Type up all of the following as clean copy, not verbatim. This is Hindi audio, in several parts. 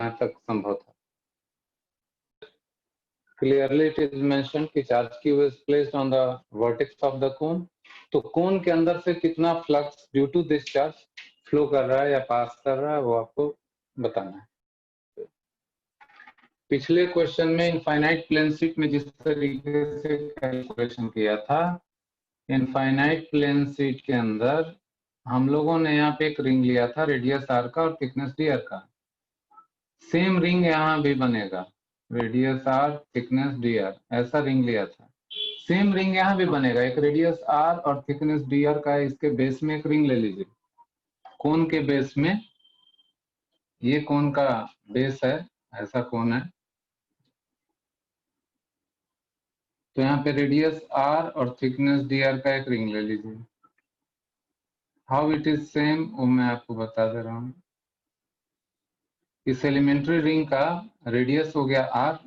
तक संभव था। क्लियरली इट इज मेंशन कि charge q is placed on the vertex of the cone. तो कोन के अंदर से कितना flux due to this charge flow कर रहा है या पास कर रहा है वो आपको बताना है। पिछले क्वेश्चन में इनफाइनाइट प्लेन शीट में जिस तरीके से कैलकुलेशन किया था, इनफाइनाइट प्लेन शीट के अंदर हम लोगों ने यहाँ पे एक रिंग लिया था रेडियस आर का और थिकनेस डी आर का। सेम रिंग यहाँ भी बनेगा, radius r thickness d r, ऐसा रिंग लिया था। सेम रिंग यहाँ भी बनेगा, एक रेडियस आर और थिकनेस डी आर का है, इसके बेस में एक रिंग ले लीजिए। कोन के बेस में, ये कोन का बेस है, ऐसा कोन है, तो यहाँ पे रेडियस आर और थिकनेस डी आर का एक रिंग ले लीजिए। हाउ इट इज सेम वो मैं आपको बता दे रहा हूँ। इस एलिमेंट्री रिंग का रेडियस हो गया आर,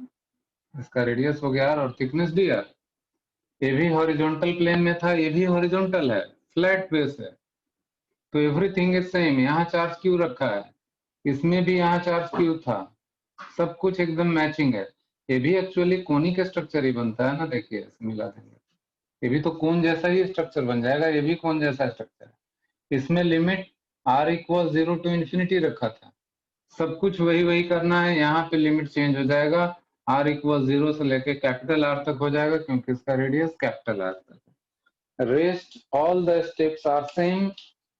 इसका रेडियस हो गया आर और थिकनेस डी आर। ये भी हॉरिजॉन्टल प्लेन में था, ये भी हॉरिजॉन्टल है, फ्लैट बेस है, तो एवरीथिंग इज सेम। यहाँ चार्ज क्यू रखा है, इसमें भी यहाँ चार्ज क्यू था, सब कुछ एकदम मैचिंग है। ये भी एक्चुअली कोनिक स्ट्रक्चर ही बनता है ना, देखिए मिला देंगे, ये भी तो कोन जैसा ही स्ट्रक्चर बन जाएगा, ये भी कोन जैसा स्ट्रक्चर है। इसमें limit r equal 0 to infinity रखा था, सब कुछ वही करना है। यहाँ पे लिमिट चेंज हो जाएगा, r इक्वल 0 से लेके कैपिटल R तक हो जाएगा, क्योंकि इसका रेडियस कैपिटल R तक है। Rest all the steps are same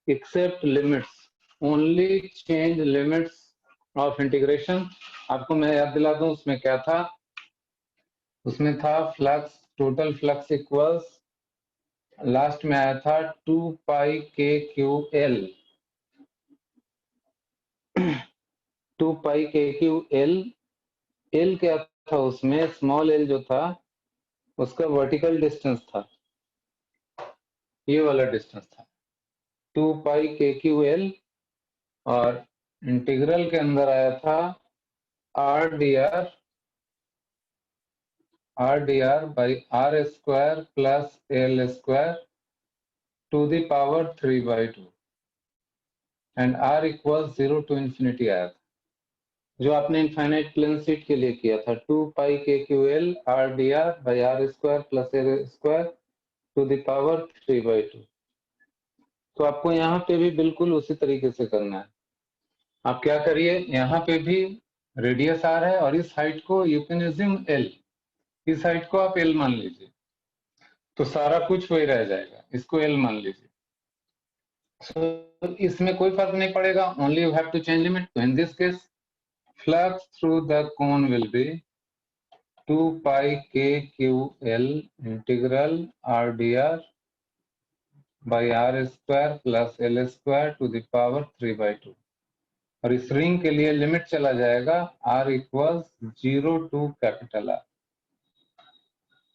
except limits, only change limits of integration. आपको मैं याद दिला दूं उसमें क्या था, उसमें था flux, total flux equals, last में आया था 2 pi k q L, 2 pi k q L. L क्या था उसमें, स्मॉल एल जो था उसका वर्टिकल डिस्टेंस था, ये वाला डिस्टेंस था 2 पाई के क्यू एल, और इंटीग्रल के अंदर आया था r d r by r square plus L square to the power 3/2 and r equal 0 to infinity आया था, जो आपने इनफाइनाइट प्लेन शीट के लिए किया था। 2 pi k q L r d r by r square plus L square to the power 3/2। तो आपको यहाँ पे भी बिल्कुल उसी तरीके से करना है। आप क्या करिए, यहाँ पे भी रेडियस आर है और इस हाइट को यू कैन एज्यूम एल, इस हाइट को आप एल मान लीजिए, तो सारा कुछ वही रह जाएगा, इसको एल मान लीजिए। So, इसमें कोई फर्क नहीं पड़ेगा, only you have to change limit. तो in this case flux through the cone will be 2 pi k q l integral r d r by r square plus L square to the power 3/2। और इस रिंग के लिए लिमिट चला जाएगा r equal 0 to capital R,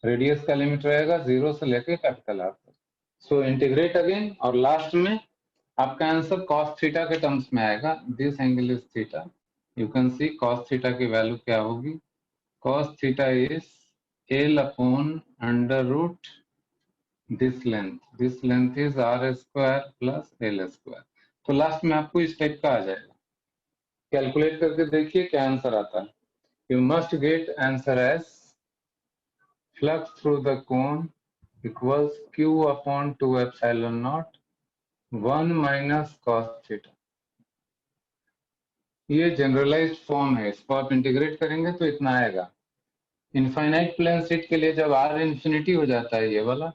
radius का लिमिट रहेगा 0 से लेके कैपिटल R तक। सो इंटीग्रेट अगेन, और लास्ट में आपका आंसर cos थीटा के टर्म्स में आएगा। This angle is theta, you can see cos theta की वैल्यू क्या होगी। cos theta is L upon under root this length is r square plus L square. तो लास्ट में आपको इस टाइप का आ जाएगा, कैलकुलेट करके देखिए क्या आंसर आता है। You must get answer as flux through the cone equals q upon 2 epsilon naught 1 minus cos theta. ये जनरलाइज्ड फॉर्म है, इसको आप इंटीग्रेट करेंगे तो इतना आएगा। इनफाइनाइट प्लेन शीट के लिए जब r इंफिनिटी हो जाता है, ये वाला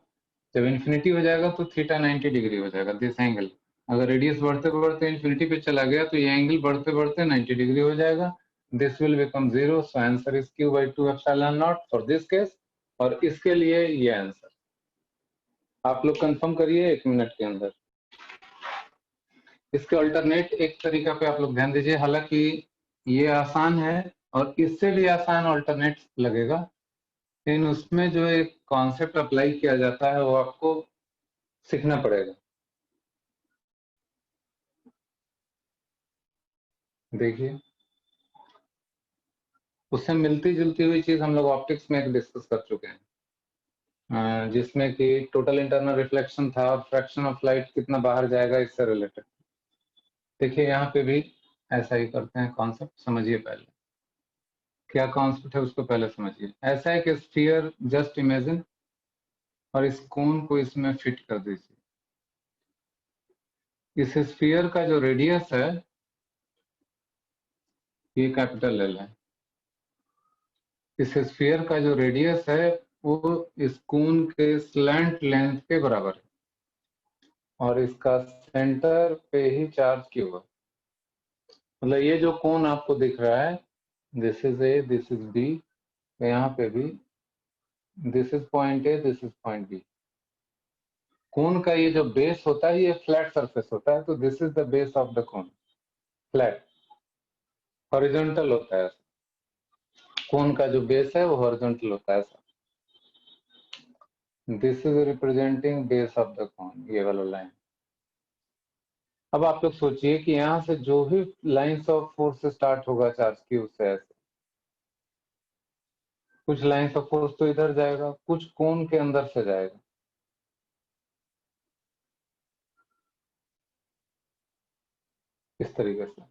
जब इंफिनिटी हो जाएगा तो थीटा 90 डिग्री हो जाएगा, दिस एंगल। अगर रेडियस बढ़ते बढ़ते इंफिनिटी पे चला गया तो ये एंगल बढ़ते बढ़ते 90 डिग्री हो जाएगा, this will become 0। So answer is q by 2 epsilon not for this case, और इसके लिए ये आंसर आप लोग कंफर्म करिए 1 मिनट के अंदर। इसके अल्टरनेट एक तरीका पे आप लोग ध्यान दीजिए, हालांकि ये आसान है और इससे भी आसान अल्टरनेट लगेगा, लेकिन उसमें जो एक कॉन्सेप्ट अप्लाई किया जाता है वो आपको सीखना पड़ेगा। देखिए, उससे मिलती जुलती हुई चीज हम लोग ऑप्टिक्स में डिस्कस कर चुके हैं, जिसमें कि टोटल इंटरनल रिफ्लेक्शन था और फ्रैक्शन ऑफ लाइट कितना बाहर जाएगा इससे रिलेटेड। देखिए यहाँ पे भी ऐसा ही करते हैं, कॉन्सेप्ट समझिए पहले क्या कॉन्सेप्ट है उसको पहले समझिए। ऐसा है कि स्फीयर जस्ट इमेजिन और इस कोन को इसमें फिट कर दीजिए। इस स्फीयर का जो रेडियस है ये कैपिटल एल है। इस स्फीयर का जो रेडियस है वो इस कोन के स्लैंट लेंथ के बराबर है और इसका सेंटर पे ही चार्ज क्यू है। मतलब ये जो कोन आपको दिख रहा है, this is A, this is B, यहाँ पे भी this is point A, this is point B. Cone का ये जो बेस होता है ये फ्लैट सरफेस होता है, तो this is the base of the cone, flat horizontal होता है। कोन का जो बेस है वो हॉरिजॉन्टल होता है। This is representing base of the कोन, ये वाला लाइन। अब आप लोग सोचिए कि यहाँ से जो भी लाइंस ऑफ फोर्स स्टार्ट होगा चार्ज क्यू से, ऐसे कुछ लाइंस ऑफ फोर्स तो इधर जाएगा, कुछ कोन के अंदर से जाएगा। इस तरीके से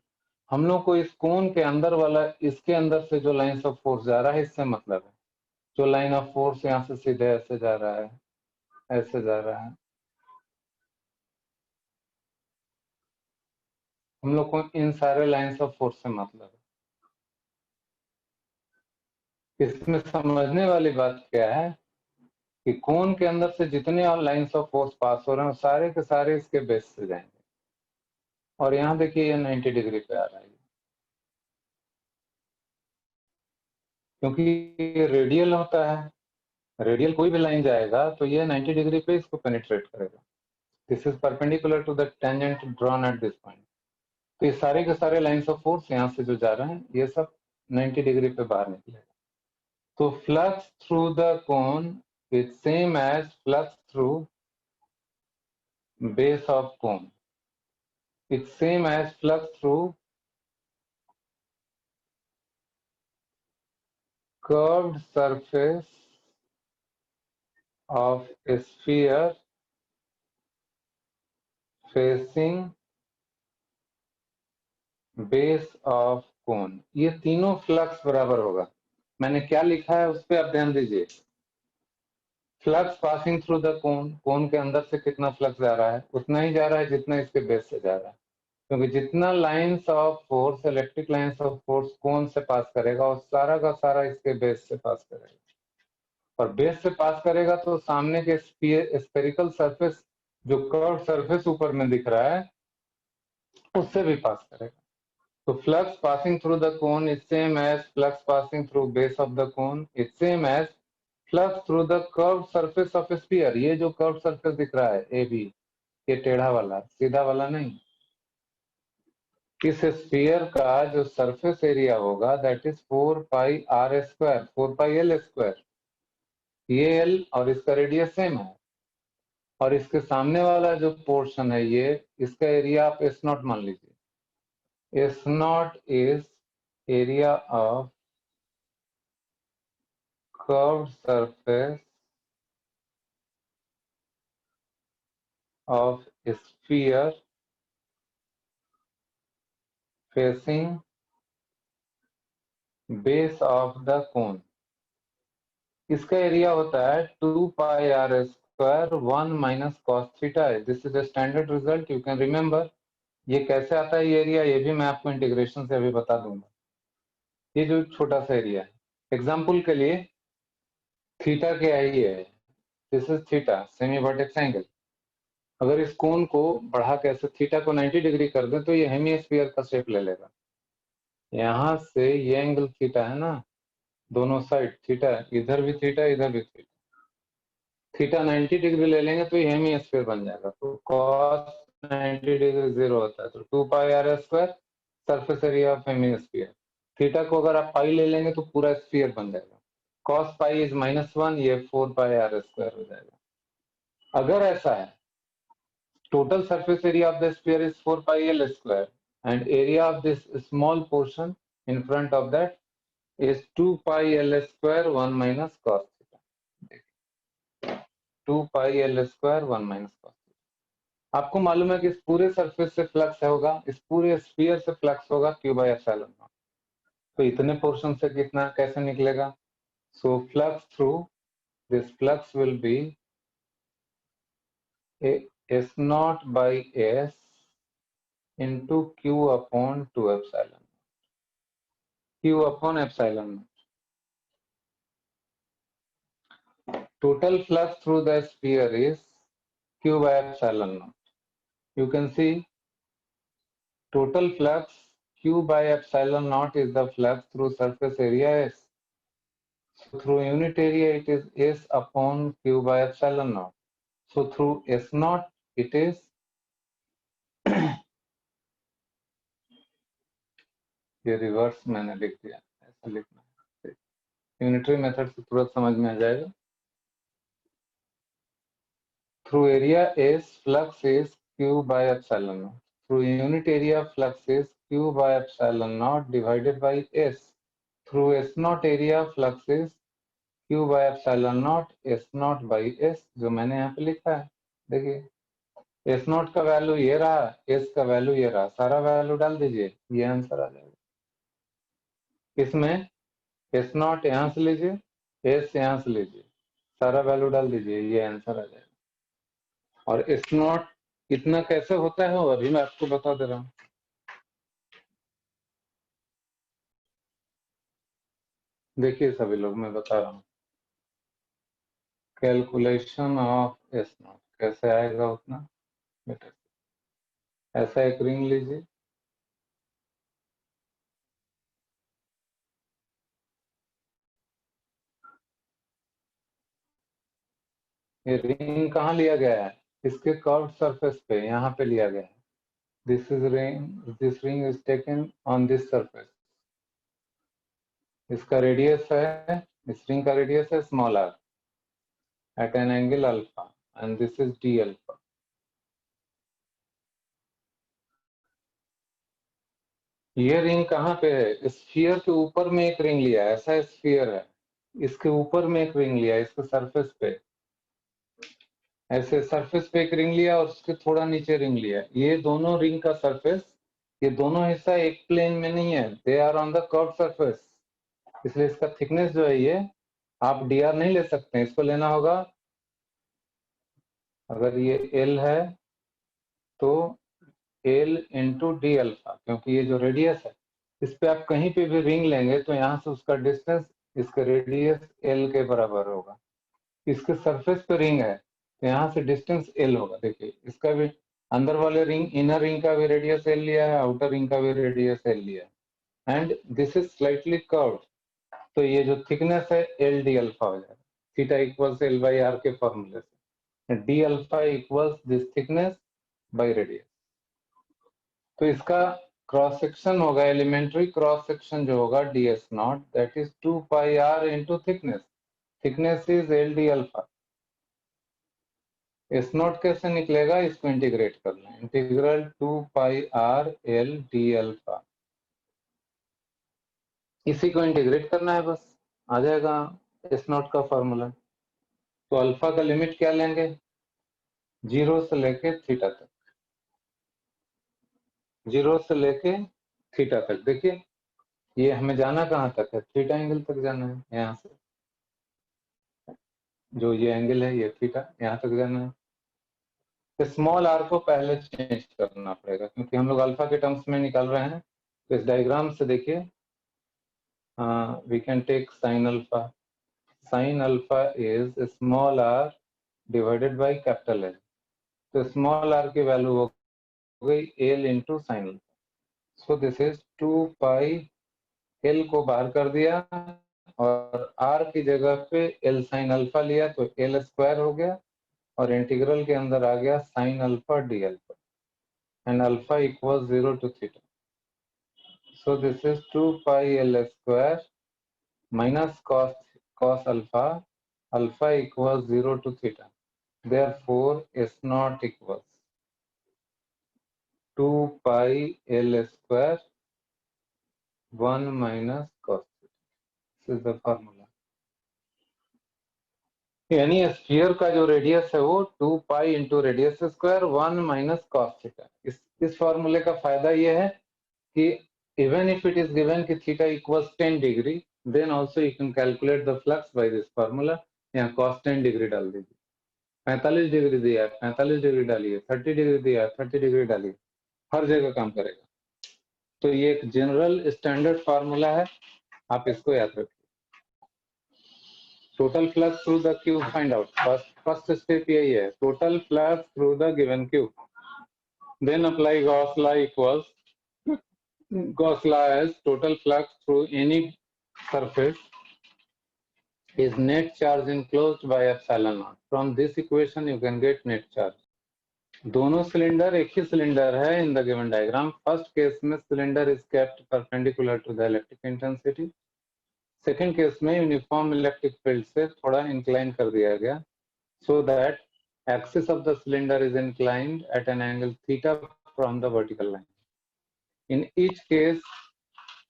हम लोग को इस कोन के अंदर वाला, इसके अंदर से जो लाइंस ऑफ फोर्स जा रहा है इससे मतलब है। जो लाइन ऑफ फोर्स यहाँ से सीधे ऐसे जा रहा है, ऐसे जा रहा है, हम लोग को इन सारे लाइंस ऑफ फोर्स से मतलब है। इसमें समझने वाली बात क्या है कि कोन के अंदर से जितने और लाइंस ऑफ फोर्स पास हो रहे हैं सारे के सारे इसके बेस से जाएंगे। और यहाँ देखिए ये 90 डिग्री पे आ रहा है, क्योंकि ये रेडियल होता है। रेडियल कोई भी लाइन जाएगा तो ये 90 डिग्री पे इसको पेनिट्रेट करेगा। This is perpendicular to the tangent drawn at this point. तो ये सारे के सारे लाइंस ऑफ फोर्स यहाँ से जो जा रहे हैं ये सब 90 डिग्री पे बाहर निकलेगा। तो flux through the cone is same as flux through base of cone, it's same as flux through curved surface of a sphere facing base of cone। ये तीनों फ्लक्स बराबर होगा। मैंने क्या लिखा है उस पर आप ध्यान दीजिए। Flux passing through the cone, cone के अंदर से कितना फ्लक्स जा रहा है उतना ही जा रहा है जितना इसके बेस से जा रहा है, क्योंकि जितना lines of force, electric lines of force cone से पास करेगा और सारा का सारा इसके बेस से पास करेगा। और बेस से पास करेगा तो सामने के स्फेरिकल सरफेस, जो कर्व सरफेस ऊपर में दिख रहा है, उससे भी पास करेगा। तो flux passing through the cone is same as flux passing through base of the cone is same as flux through the curve surface of sphere. ये जो कर्व सरफेस दिख रहा है ए बी, ये टेढ़ा वाला, सीधा वाला नहीं। इस स्फीयर का जो सरफेस एरिया होगा that is 4 pi r square, 4 pi L square. ये एल और इसका रेडियस सेम है, और इसके सामने वाला जो पोर्शन है ये, इसका एरिया आप एस नॉट मान लीजिए। S not is area of curved surface of a sphere facing base of the cone। इसका एरिया होता है 2 pi r square 1 minus cos theta. This is a standard result, you can remember. ये कैसे आता है ये एरिया, ये भी मैं आपको इंटीग्रेशन से अभी बता दूंगा। ये जो छोटा सा एरिया है, एग्जाम्पल के लिए थीटा क्या है, ये है, this is theta, semi vertex angle. अगर इस कोन को बढ़ा के ऐसे थीटा को 90 डिग्री कर दें तो ये हेमिस्फीयर का शेप ले लेगा। यहाँ से ये एंगल थीटा है ना, दोनों साइड थीटा, इधर भी थीटा, इधर भी थीटा। थीटा 90 डिग्री ले लेंगे तो ये हेमिस्फीयर बन जाएगा। तो cos 90 डिग्री 0 होता है, तो 2 pi r square surface area of hemisphere. Theta को अगर आप पाई ले लेंगे तो पूरा स्फीयर बन जाएगा। cos पाई इज -1, ये 4 पाई आर स्क्वायर हो जाएगा। अगर ऐसा है, total surface area of the sphere is 4 pi L square and area of this small portion in front of that is 2 pi L square 1 minus cos theta। 2 pi L square 1 minus cos theta। आपको मालूम है कि इस पूरे सरफेस से फ्लक्स होगा, इस पूरे स्फीयर से फ्लक्स होगा Q by epsilon नॉट। तो इतने पोर्शन से कितना कैसे निकलेगा? So flux through this flux will be S naught by S into Q upon 2 epsilon, Q upon epsilon. Total flux through the sphere is Q by epsilon naught. You can see total flux Q by epsilon naught is the flux through surface area S. So through unit area it is S upon Q by epsilon naught. So through S naught it is ये रिवर्स मैंने लिख दिया, ऐसा लिखना है, यूनिटरी मेथड से तुरंत समझ में आ जाएगा। Through area S, flux is Q by epsilon naught. Through unit area, flux is Q by epsilon naught divided by S. Through S naught area, flux is Q by epsilon naught S naught by S, जो मैंने यहाँ पे लिखा है। देखिए S naught का वैल्यू ये रहा, S का वैल्यू ये रहा, सारा वैल्यू डाल दीजिए, ये आंसर आ जाएगा। इसमें S naught यहाँ से लीजिए, S यहाँ से लीजिए, सारा वैल्यू डाल दीजिए, ये आंसर आ जाएगा। और S naught इतना कैसे होता है वो अभी मैं आपको बता दे रहा हूँ। देखिए सभी लोग, मैं बता रहा हूँ कैलकुलेशन ऑफ S naught कैसे आएगा उतना। बेटा ऐसा एक रिंग लीजिए, ये रिंग कहाँ लिया गया है? इसके कर्व सरफेस पे, यहाँ पे लिया गया है। This ring is taken on this surface. इसका रेडियस है, इस रिंग का रेडियस है small r at an angle alpha and this is d alpha. ये रिंग कहाँ पे है? स्फीयर के ऊपर में एक रिंग लिया है, ऐसा स्फीयर है, इसके ऊपर में एक रिंग लिया है, इसके सरफेस पे ऐसे सरफेस पे एक रिंग लिया और उसके थोड़ा नीचे रिंग लिया। ये दोनों रिंग का सरफेस, ये दोनों हिस्सा एक प्लेन में नहीं है, they are on the curve surface. इसलिए इसका थिकनेस जो है ये आप dr नहीं ले सकते हैं, इसको लेना होगा, अगर ये l है तो l इंटू डी अल्फा, क्योंकि ये जो रेडियस है इस पे आप कहीं पे भी रिंग लेंगे तो यहाँ से उसका डिस्टेंस इसका रेडियस l के बराबर होगा। इसके सरफेस पे रिंग है तो यहाँ से डिस्टेंस l होगा। देखिए इसका भी अंदर वाले रिंग, इनर रिंग का भी रेडियस l लिया है, आउटर रिंग का भी रेडियस l लिया है, and this is slightly curved. तो ये जो थिकनेस है एल डी अल्फा हो जाएगा, theta equals L by r के फॉर्मूले से, d alpha equals this thickness by radius. तो इसका क्रॉस सेक्शन होगा, एलिमेंट्री क्रॉस सेक्शन जो होगा d s naught, that is 2 pi r into thickness, thickness is L d alpha. S naught कैसे निकलेगा, इसको इंटीग्रेट कर लें, integral 2 pi r L d alpha, इसी को इंटीग्रेट करना है बस, आ जाएगा एस नॉट का फॉर्मूला। तो अल्फा का लिमिट क्या लेंगे, 0 से लेके थीटा तक, 0 से लेके थीटा तक। देखिए ये हमें जाना कहाँ तक है, थीटा एंगल तक जाना है, यहाँ से जो ये एंगल है ये थीटा, यहाँ तक जाना है। तो स्मॉल आर को पहले चेंज करना पड़ेगा क्योंकि हम लोग अल्फा के टर्म्स में निकाल रहे हैं। तो इस डायग्राम से देखिए, we can take sine alpha, sine alpha is small r divided by capital L. तो स्मॉल आर की वैल्यू हो गई L into sine alpha. So this is 2 pi, L को बाहर कर दिया और आर की जगह पे एल साइन अल्फा लिया तो एल स्क्वायर हो गया, और इंटीग्रल के अंदर आ गया sine alpha d alpha, and alpha equal 0 to theta. So this is 2 pi L square minus cos alpha, alpha equal 0 to theta, therefore s naught equals 2 pi L square 1 minus cos theta. This is the formula. यानी स्फीयर का जो रेडियस है वो 2 pi into radius square 1 minus cos theta. इस फॉर्मूले का फायदा ये है कि even if it is given कि theta equals 10 degree, then also you can calculate the flux by this formula. यहाँ कॉस 10 डिग्री डाल दीजिए, 45 डिग्री दिया है 45 डिग्री डालिए, 30 डिग्री दिया है 30 डिग्री डालिए, हर जगह काम करेगा। तो ये एक जनरल स्टैंडर्ड फार्मूला है, आप इसको याद रखिए। Total flux through the cube find out, first step यही है, total flux through the given cube. Then apply Gauss law equals, Gauss law as total flux through any surface is net charge enclosed by epsilon naught. From this equation you can get net charge. दोनों सिलेंडर एक ही सिलेंडर है in the given diagram. First case में cylinder is kept perpendicular to the electric intensity, second case में यूनिफॉर्म इलेक्ट्रिक फील्ड से थोड़ा इंक्लाइन कर दिया गया, so that axis of the cylinder is inclined at an angle theta from the vertical line. In each case,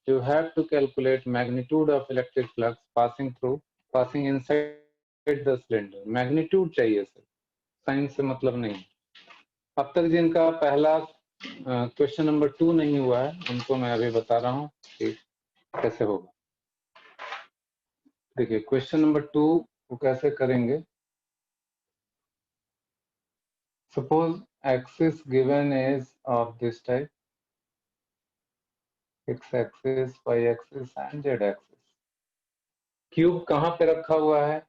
you have to calculate magnitude of electric flux passing inside the cylinder. Magnitude चाहिए सर, साइन से मतलब नहीं। अब तक जिनका पहला क्वेश्चन नंबर 2 नहीं हुआ है उनको मैं अभी बता रहा हूँ कि कैसे होगा। देखिए क्वेश्चन नंबर 2 को कैसे करेंगे। Suppose axis given is of this type, x axis, y axis and z axis. Cube कहाँ पे रखा हुआ है?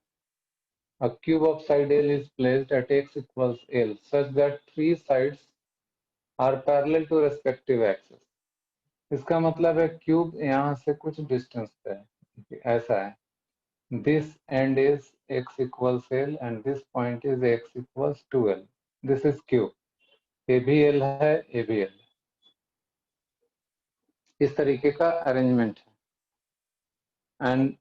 A cube of side L is placed at x equals L such that three sides are parallel to respective axis. इसका मतलब है क्यूब यहाँ से कुछ डिस्टेंस पे है, ऐसा है। This end is x equals L and this point is x equals 2L. This is cube. ये भी L है, ये भी L है। इस तरीके का अरेंजमेंट है। And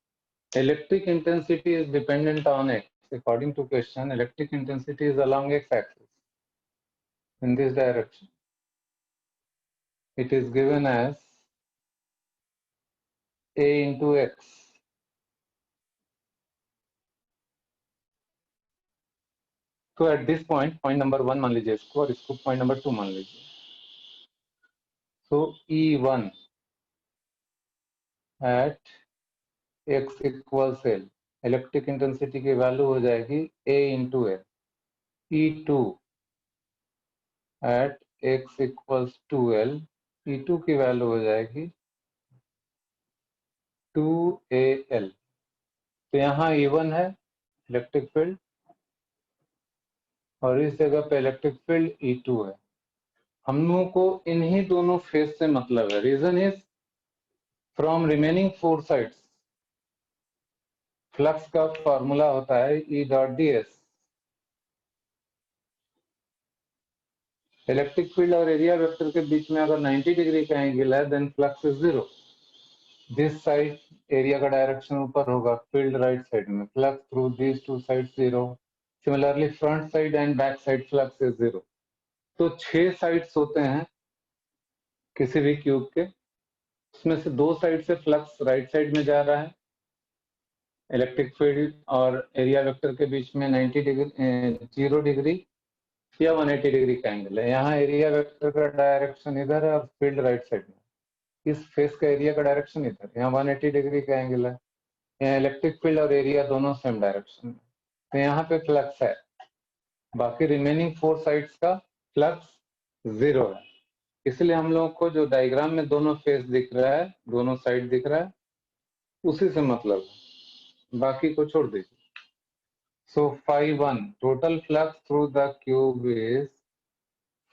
electric intensity is dependent on x. According to question, electric intensity is along x-axis in this direction. It is given as a into x. So at this point number 1 मान लीजिए इसको और इसको point number 2 मान लीजिए। So E1 at x equals L, electric intensity की वैल्यू हो जाएगी a into L. E2 at x equals 2L, E2 की वैल्यू हो जाएगी 2AL. तो यहाँ E1 है इलेक्ट्रिक फील्ड और इस जगह पे इलेक्ट्रिक फील्ड E2 है। हम लोगों को इन्हीं दोनों फेज से मतलब है। Reason is from remaining 4 sides flux का फॉर्मूला होता है E dot ds। Electric field और एरिया वेक्टर के बीच में अगर 90 डिग्री का एंगल है then flux is 0। This side area का डायरेक्शन ऊपर होगा, फील्ड राइट साइड में, flux through this two sides 0। Similarly front side and back side flux is 0। तो 6 साइड्स होते हैं किसी भी क्यूब के, उसमें से 2 साइड से फ्लक्स राइट साइड में जा रहा है। इलेक्ट्रिक फील्ड और एरिया वेक्टर के बीच में 90 डिग्री 0 डिग्री या 180 डिग्री का एंगल है। यहाँ एरिया वेक्टर का डायरेक्शन इधर है और फील्ड राइट साइड में, इस फेस का एरिया का डायरेक्शन इधर, यहाँ 180 डिग्री का एंगल है। यहाँ इलेक्ट्रिक फील्ड और एरिया दोनों सेम डायरेक्शन में, तो यहाँ पे फ्लक्स है। बाकी रिमेनिंग 4 साइड्स का फ्लक्स 0 है। इसलिए हम लोगों को जो डायग्राम में दोनों फेस दिख रहा है, दोनों साइड दिख रहा है, उसी से मतलब है, बाकी को छोड़ दीजिए। So phi1 total flux through the cube is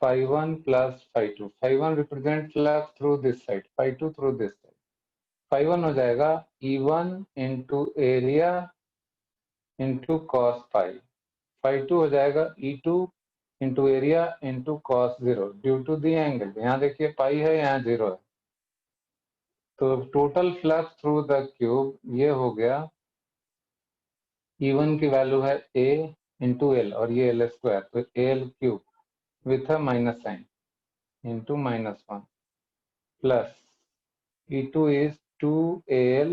phi1 plus phi2. Phi1 represent flux through this side, phi2 through this side. Phi1 हो जाएगा E1 into area into cos phi. Phi2 हो जाएगा E2 into area into cos 0 due to the angle. यहाँ देखिए पाई है, यहाँ 0 है। तो total flux through the cube ये हो गया, E1 की वैल्यू है a into L और ये L स्क्वायर, तो AL cube with a minus sign into -1 plus E2 is 2AL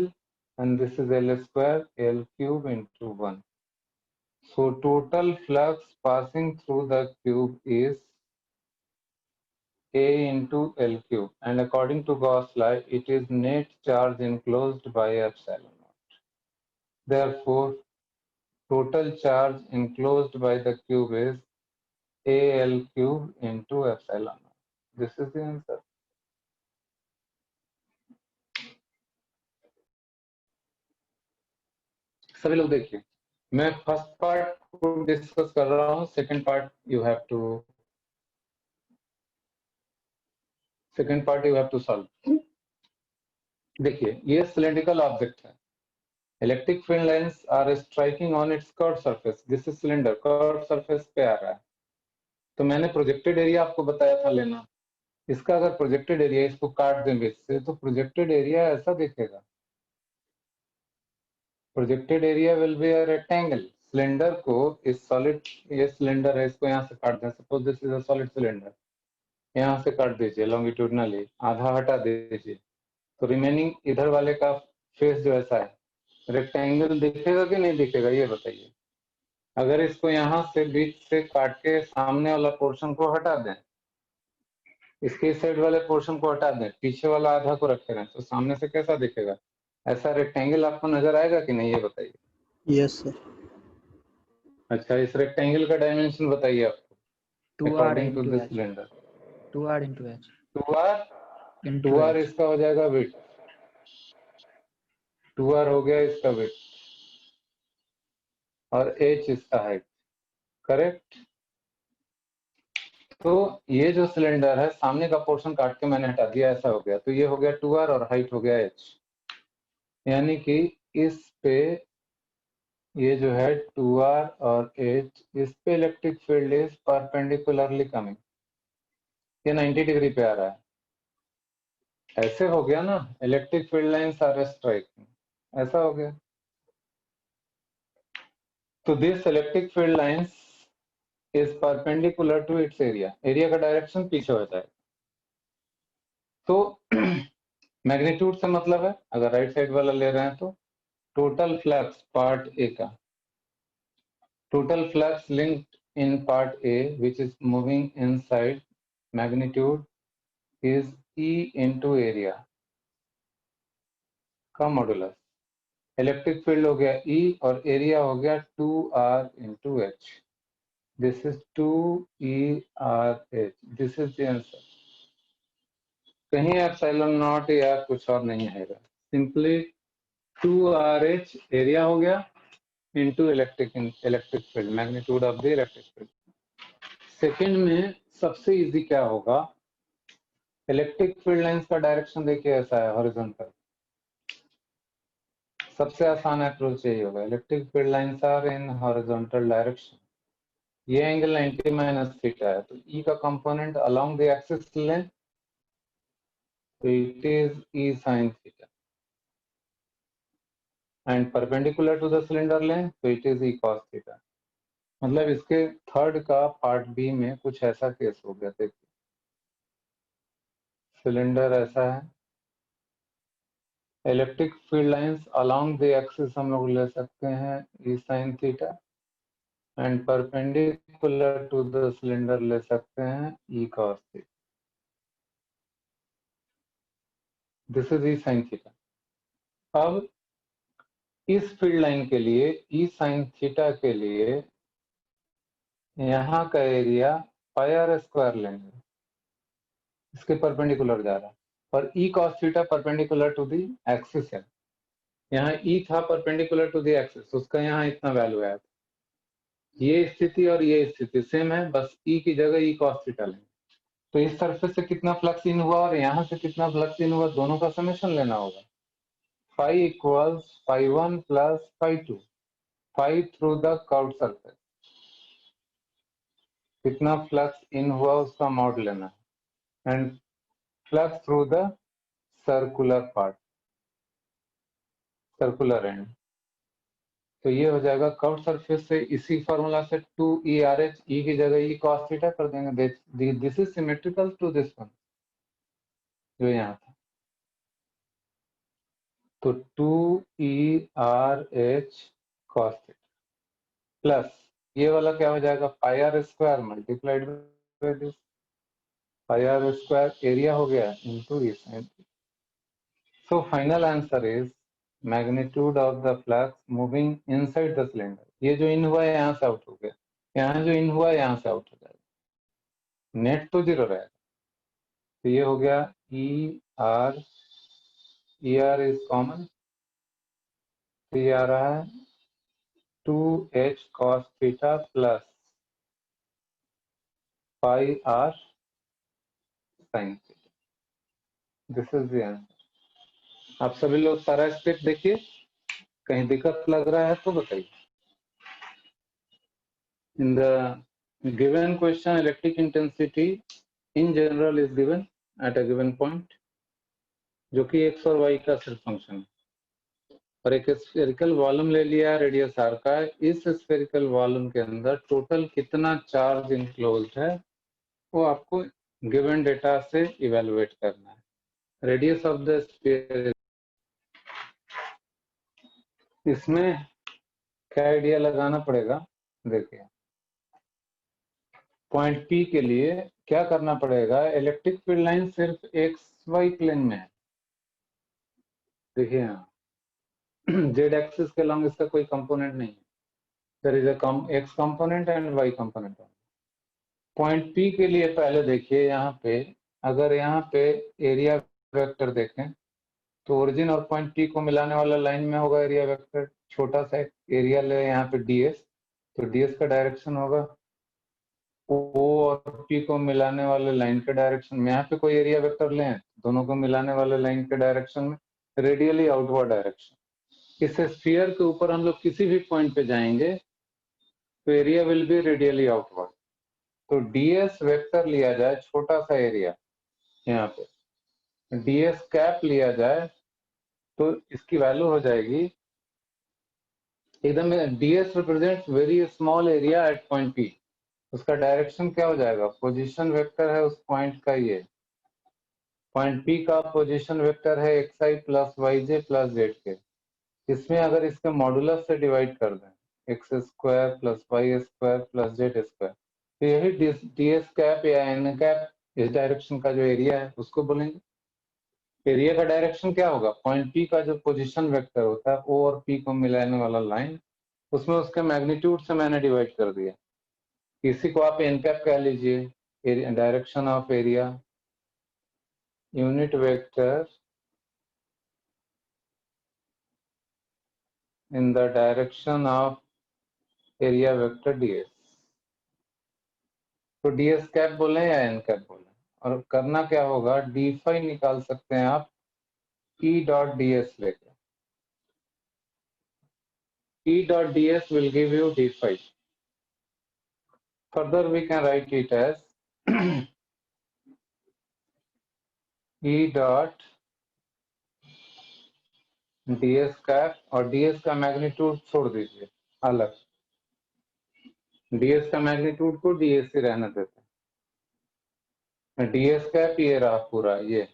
and this is L square, L cube into 1. So total flux passing through the cube is A into L cube, and according to Gauss law, it is net charge enclosed by epsilon naught. Therefore, total charge enclosed by the cube is AL cube into epsilon naught. This is the answer. सभी लोग देखिए, मैं फर्स्ट पार्ट को डिस्कस कर रहा हूँ, second part you have to solve. देखिए, ये सिलेंड्रिकल ऑब्जेक्ट है, electric field lines are striking on its curve surface, this is cylinder, curve surface पे आ रहा है। तो मैंने प्रोजेक्टेड एरिया आपको बताया था लेना, इसका अगर प्रोजेक्टेड एरिया, इसको काट दें बीच से, तो प्रोजेक्टेड एरिया ऐसा दिखेगा। Projected area will be a rectangle. Cylinder को इस सॉलिड, ये सिलेंडर है, इसको यहाँ से काट दें, suppose this is a solid cylinder, यहाँ से काट दीजिए लॉन्गिट्यूडनली, आधा हटा दीजिए, तो रिमेनिंग इधर वाले का फेस जो ऐसा है, रेक्टेंगल दिखेगा कि नहीं दिखेगा, ये बताइए। अगर इसको यहाँ से बीच से काट के सामने वाला पोर्शन को हटा दें, इसके साइड वाले पोर्शन को हटा दें, पीछे वाला आधा को रखे रहें, तो सामने से कैसा दिखेगा? ऐसा रेक्टेंगल आपको नजर आएगा कि नहीं, ये बताइए। Yes sir. अच्छा, इस रेक्टेंगल का डायमेंशन बताइए आपको, according to this cylinder. 2r into h। 2r इसका हो जाएगा विड्थ, 2r हो गया इसका विड्थ, और h इसका हाइट, करेक्ट। तो ये जो सिलेंडर है, सामने का पोर्शन काट के मैंने हटा दिया, ऐसा हो गया, तो ये हो गया 2r और हाइट हो गया h, यानी कि इस पे ये जो है 2r और h, इस पे electric field is perpendicularly coming, ये 90 डिग्री पे आ रहा है, ऐसे हो गया ना, electric field lines are striking, ऐसा हो गया। तो this electric field lines is perpendicular to its area, area का डायरेक्शन पीछे हो जाएगा। तो मैग्नीट्यूड से मतलब है, अगर राइट साइड वाला ले रहे हैं तो टोटल फ्लक्स पार्ट ए का, total flux linked in part A which is moving inside, magnitude is E into area का मॉडुलस। इलेक्ट्रिक फील्ड हो गया E और एरिया हो गया 2r into h, this is 2ERH, this is the answer. कहीं एप्सिलॉन नॉट या कुछ और नहीं आएगा, सिंपली 2RH एरिया हो गया into electric field, magnitude of the electric field. Second में सबसे इजी क्या होगा, इलेक्ट्रिक फील्ड लाइंस का डायरेक्शन देखिए ऐसा है, हॉरिजॉन्टल, सबसे आसान अप्रोच यही होगा, electric field lines are in horizontal direction, ये एंगल 90 माइनस थीटा है, तो E का कंपोनेंट अलोंग द एक्सिस लें, तो it is E sin theta, and perpendicular to the cylinder लें, तो it is E cos theta. मतलब इसके थर्ड का पार्ट बी में कुछ ऐसा केस हो गया, देखिए सिलेंडर ऐसा है, electric field lines along the axis हम लोग ले सकते हैं E sin theta, and perpendicular to the cylinder ले सकते हैं E cos theta, this is E sin theta. अब इस फील्ड लाइन के लिए E sin थीटा के लिए यहाँ का एरिया पाई आर स्क्वायर लेंगे, इसके परपेंडिकुलर जा रहा है, और E cos theta perpendicular to the axis है, यहाँ E था परपेंडिकुलर टू दी एक्सिस, उसका यहाँ इतना वैल्यू है, ये स्थिति और ये स्थिति सेम है, बस E की जगह E cos थीटा लेंगे। तो इस सरफेस से कितना फ्लक्स इन हुआ और यहाँ से कितना फ्लक्स इन हुआ, दोनों का समेशन लेना होगा। Phi equals phi 1 plus phi 2, phi through the curved surface, कितना फ्लक्स इन हुआ उसका मॉड लेना है, and flux through the circular part, circular end, तो ये हो जाएगा कर्व सरफेस से, इसी फॉर्मूला से 2ERH, E की जगह E cos थीटा कर देंगे, this is symmetrical to this one जो यहाँ था, तो 2ERH cos थीटा प्लस ये वाला क्या हो जाएगा, pi r square multiplied by this, pi r square area हो गया इनटू इस। So final answer is magnitude of the flux moving inside the cylinder. ये जो इन हुआ है यहाँ से आउट हो गया, यहाँ जो इन हुआ है यहाँ से आउट हो जाएगा, नेट तो जीरो रहेगा। तो ये हो गया ई आर इज कॉमन, तो ये आ रहा है 2h cos theta plus pi r sine theta, this is the answer. आप सभी लोग सारा स्टेप देखिए, कहीं दिक्कत लग रहा है तो बताइए। इन the given question electric intensity in general is given at a given point, जो कि एक्स और वाई का सिर्फ फंक्शन है, और एक स्फेरिकल वॉल्यूम ले लिया रेडियस आर का। इस स्फेरिकल वॉल्यूम के अंदर टोटल कितना चार्ज इनक्लोज्ड है वो आपको गिवन डेटा से इवेलुएट करना है। रेडियस ऑफ द स्फीयर, इसमें क्या आइडिया लगाना पड़ेगा, देखिए पॉइंट पी के लिए क्या करना पड़ेगा, इलेक्ट्रिक फील्ड लाइन सिर्फ एक्स वाई प्लेन में है। देखिए यहाँ जेड एक्सिस के लॉन्ग इसका कोई कंपोनेंट नहीं है, there is a x component and y component. Point P के लिए पहले देखिए यहाँ पे, अगर यहाँ पे एरिया वेक्टर देखें तो ओरिजिन और पॉइंट पी को मिलाने वाला लाइन में होगा एरिया वेक्टर, छोटा सा एरिया ले यहाँ पे डीएस, तो डीएस का डायरेक्शन होगा ओ और पी को मिलाने वाले लाइन के डायरेक्शन में। यहाँ पे कोई एरिया वेक्टर लें, दोनों को मिलाने वाले लाइन के डायरेक्शन में रेडियली आउटवर्ड डायरेक्शन। इस स्फीयर के ऊपर हम लोग किसी भी पॉइंट पे जाएंगे तो area will be radially outward. तो डीएस वेक्टर लिया जाए, छोटा सा एरिया यहाँ पे डीएस कैप लिया जाए तो इसकी वैल्यू हो जाएगी एकदम, DS represents very small area at point P. उसका डायरेक्शन क्या हो जाएगा, पोजीशन वेक्टर है उस पॉइंट का, ये पॉइंट पी का पोजीशन वेक्टर है x i plus y j plus z k. इसमें अगर इसके मॉडुलस से डिवाइड कर दें, x square plus y square plus z square, तो यही डीएस कैप या एन कैप, इस डायरेक्शन का जो एरिया है उसको बोलेंगे। एरिया का डायरेक्शन क्या होगा, पॉइंट पी का जो पोजीशन वेक्टर होता है ओ और पी को मिलाने वाला लाइन, उसमें उसके मैग्नीट्यूड से मैंने डिवाइड कर दिया। इसी को आप एन कैप कह लीजिए, direction of area unit vector in the direction of area vector DS. तो डीएस कैप बोले या एन कैप बोले, और करना क्या होगा, डी फाई निकाल सकते हैं आप ई डॉट डीएस लेकर। E dot ds will give you d phi. Further we can write it as E dot ds cap, और डीएस का मैग्नीट्यूड छोड़ दीजिए अलग, डीएस का मैग्नीट्यूड को डीएस ही रहने देते हैं। डीएस कैप ये रहा पूरा, ये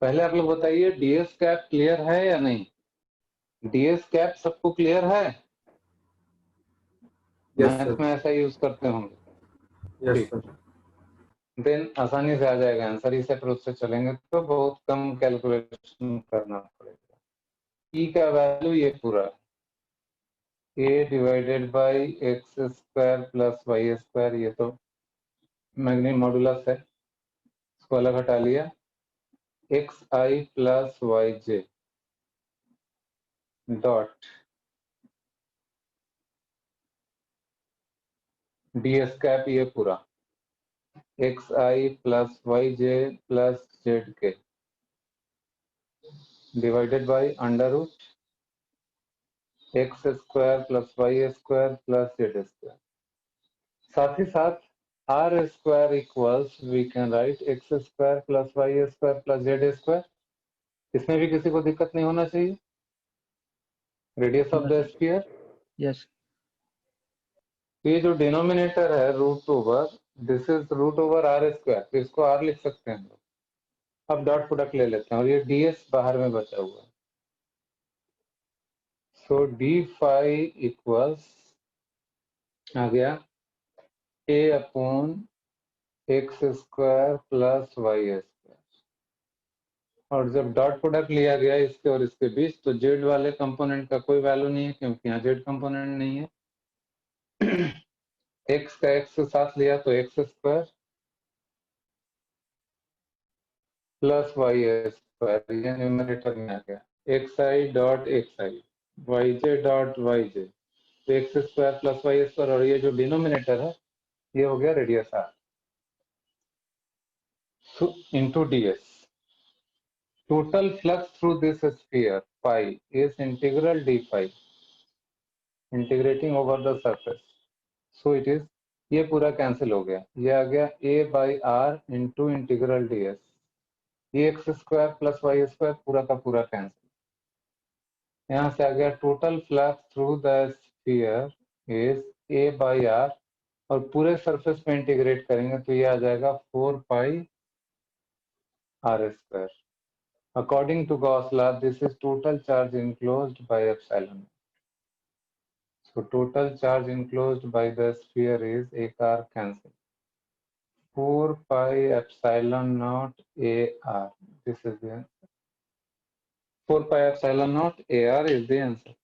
पहले आप लोग बताइए डीएस कैप क्लियर है या नहीं, डीएस कैप सबको क्लियर है? मैथ में ऐसा यूज करते होंगे, यस ठीक, सर। देन आसानी से आ जाएगा आंसर। इस अप्रोच से चलेंगे तो बहुत कम कैलकुलेशन करना पड़ेगा। ई का वैल्यू ये पूरा a divided by x square plus y square, ये तो मैग्नी मॉडुलस है, इसको अलग हटा लिया, x i plus y j dot ds cap ये पूरा x i plus y j plus z k divided by under root x square plus y square plus z square. साथ ही साथ r square equals we can write x square plus y square plus z square. इसमें भी किसी को दिक्कत नहीं होना चाहिए। Radius of the sphere, Yes. ये जो डिनोमिनेटर है root over, this is root over r square, तो इसको आर लिख सकते हैं हम लोग। अब डॉट प्रोडक्ट ले लेते हैं और ये डीएस बाहर में बचा हुआ है, सो डी फाई इक्वल्स आ गया a upon x square plus y square, और जब डॉट प्रोडक्ट लिया गया इसके और इसके बीच तो जेड वाले कंपोनेंट का कोई वैल्यू नहीं है क्योंकि यहाँ जेड कंपोनेंट नहीं है। एक्स का एक्स के साथ लिया तो x square plus y square, ये न्यूमरेटर में आ गया, x i dot x i, y j dot y j, तो x square plus y square, और ये जो डिनोमिनेटर है ये हो गया radius r into d s. Total flux through this sphere pi is integral d pi integrating over the surface, so it is, ये पूरा कैंसिल हो गया, ये आ गया a by are into integral d s, ये x square plus y square पूरा का पूरा कैंसिल, यहाँ से आ गया total flux through the sphere is a by r, और पूरे सरफेस पे इंटीग्रेट करेंगे तो ये आ जाएगा 4 pi r square. According to Gauss law this is total charge enclosed by epsilon, so total charge enclosed by the sphere is एक r cancel 4 pi epsilon naught AR, this is the answer, 4 pi epsilon naught AR is the answer।